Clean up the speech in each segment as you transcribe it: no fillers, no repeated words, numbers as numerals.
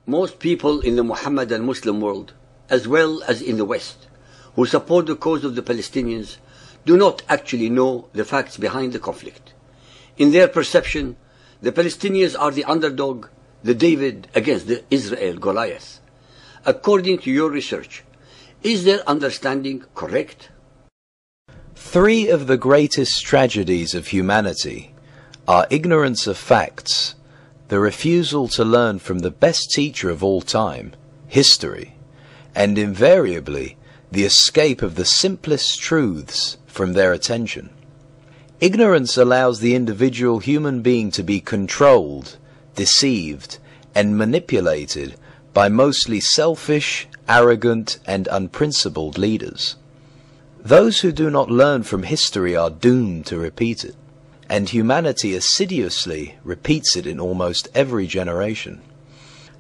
Most people in the Muhammadan Muslim world, as well as in the West, who support the cause of the Palestinians, do not actually know the facts behind the conflict. In their perception, the Palestinians are the underdog, the David against the Israel Goliath. According to your research, is their understanding correct? Three of the greatest tragedies of humanity are ignorance of facts, the refusal to learn from the best teacher of all time, history, and invariably the escape of the simplest truths from their attention. Ignorance allows the individual human being to be controlled, deceived, and manipulated by mostly selfish, arrogant, and unprincipled leaders. Those who do not learn from history are doomed to repeat it, and humanity assiduously repeats it in almost every generation.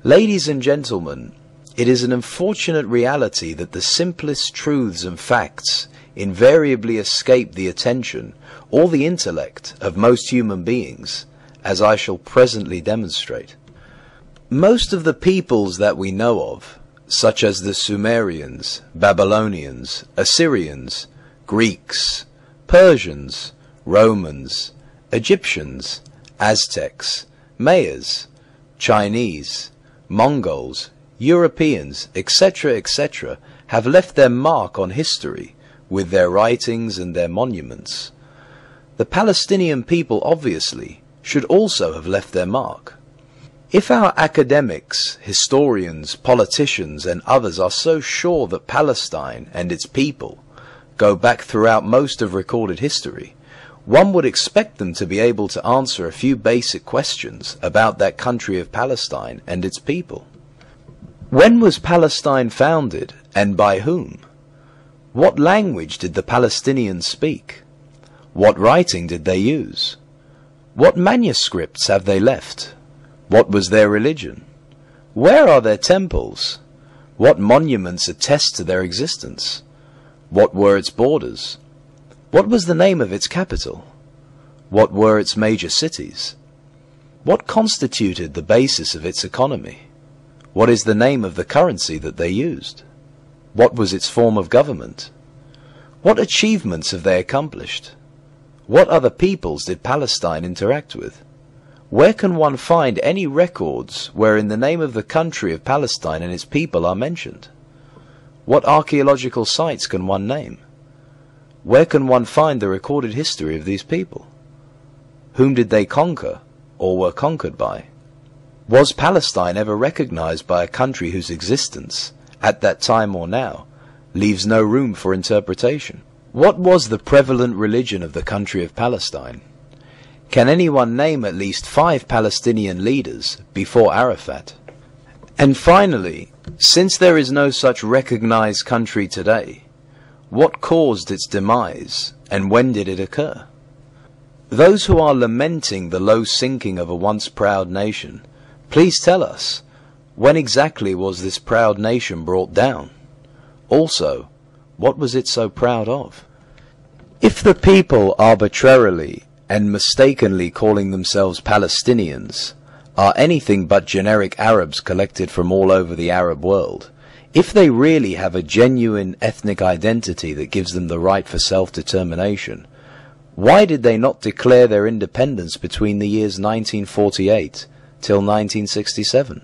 Ladies and gentlemen, it is an unfortunate reality that the simplest truths and facts invariably escape the attention or the intellect of most human beings, as I shall presently demonstrate. Most of the peoples that we know of, such as the Sumerians, Babylonians, Assyrians, Greeks, Persians, Romans, Egyptians, Aztecs, Mayas, Chinese, Mongols, Europeans, etc., etc., have left their mark on history with their writings and their monuments. The Palestinian people obviously should also have left their mark. If our academics, historians, politicians, and others are so sure that Palestine and its people go back throughout most of recorded history, one would expect them to be able to answer a few basic questions about that country of Palestine and its people. When was Palestine founded, and by whom? What language did the Palestinians speak? What writing did they use? What manuscripts have they left? What was their religion? Where are their temples? What monuments attest to their existence? What were its borders? What was the name of its capital? What were its major cities? What constituted the basis of its economy? What is the name of the currency that they used? What was its form of government? What achievements have they accomplished? What other peoples did Palestine interact with? Where can one find any records wherein the name of the country of Palestine and its people are mentioned? What archaeological sites can one name? Where can one find the recorded history of these people? Whom did they conquer, or were conquered by? Was Palestine ever recognized by a country whose existence, at that time or now, leaves no room for interpretation? What was the prevalent religion of the country of Palestine? Can anyone name at least 5 Palestinian leaders before Arafat? And finally, since there is no such recognized country today, what caused its demise, and when did it occur? Those who are lamenting the low sinking of a once proud nation, please tell us, when exactly was this proud nation brought down? Also, what was it so proud of? If the people arbitrarily and mistakenly calling themselves Palestinians are anything but generic Arabs collected from all over the Arab world, if they really have a genuine ethnic identity that gives them the right for self-determination, why did they not declare their independence between the years 1948 till 1967?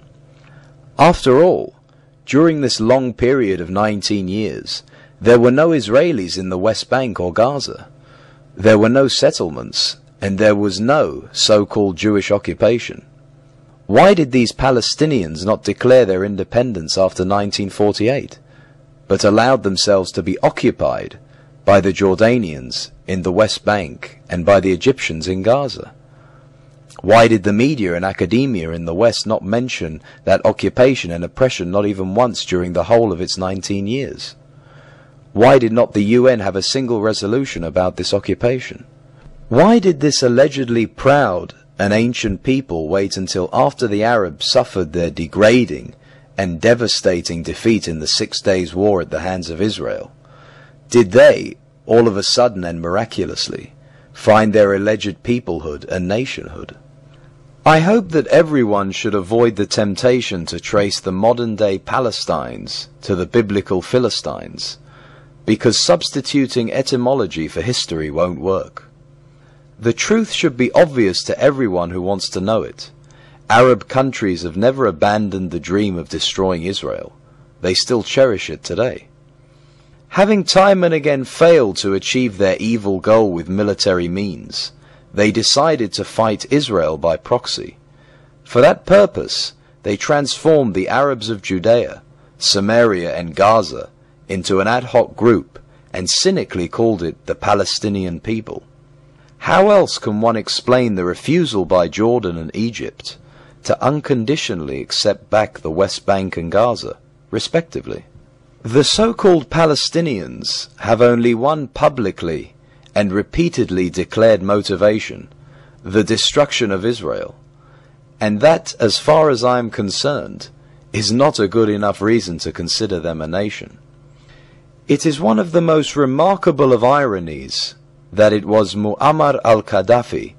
After all, during this long period of 19 years, there were no Israelis in the West Bank or Gaza. There were no settlements, and there was no so-called Jewish occupation. Why did these Palestinians not declare their independence after 1948, but allowed themselves to be occupied by the Jordanians in the West Bank and by the Egyptians in Gaza? Why did the media and academia in the West not mention that occupation and oppression not even once during the whole of its 19 years? Why did not the UN have a single resolution about this occupation? Why did this allegedly proud and ancient people wait until after the Arabs suffered their degrading and devastating defeat in the 6 Days' War at the hands of Israel? Did they, all of a sudden and miraculously, find their alleged peoplehood and nationhood? I hope that everyone should avoid the temptation to trace the modern-day Palestines to the biblical Philistines, because substituting etymology for history won't work. The truth should be obvious to everyone who wants to know it. Arab countries have never abandoned the dream of destroying Israel. They still cherish it today. Having time and again failed to achieve their evil goal with military means, they decided to fight Israel by proxy. For that purpose, they transformed the Arabs of Judea, Samaria and Gaza into an ad hoc group and cynically called it the Palestinian people. How else can one explain the refusal by Jordan and Egypt to unconditionally accept back the West Bank and Gaza, respectively? The so-called Palestinians have only one publicly and repeatedly declared motivation, the destruction of Israel, and that, as far as I am concerned, is not a good enough reason to consider them a nation. It is one of the most remarkable of ironies that it was Muammar al-Gaddafi,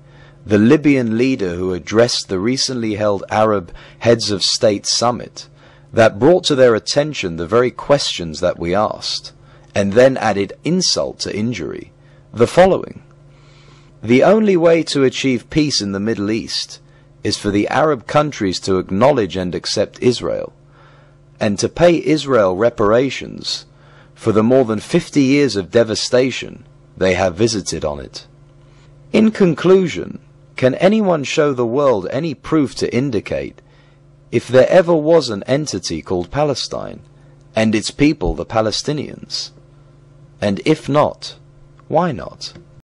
the Libyan leader who addressed the recently held Arab Heads of State Summit, that brought to their attention the very questions that we asked, and then added insult to injury, the following: the only way to achieve peace in the Middle East is for the Arab countries to acknowledge and accept Israel, and to pay Israel reparations for the more than 50 years of devastation they have visited on it. In conclusion, can anyone show the world any proof to indicate if there ever was an entity called Palestine, and its people the Palestinians? And if not, why not?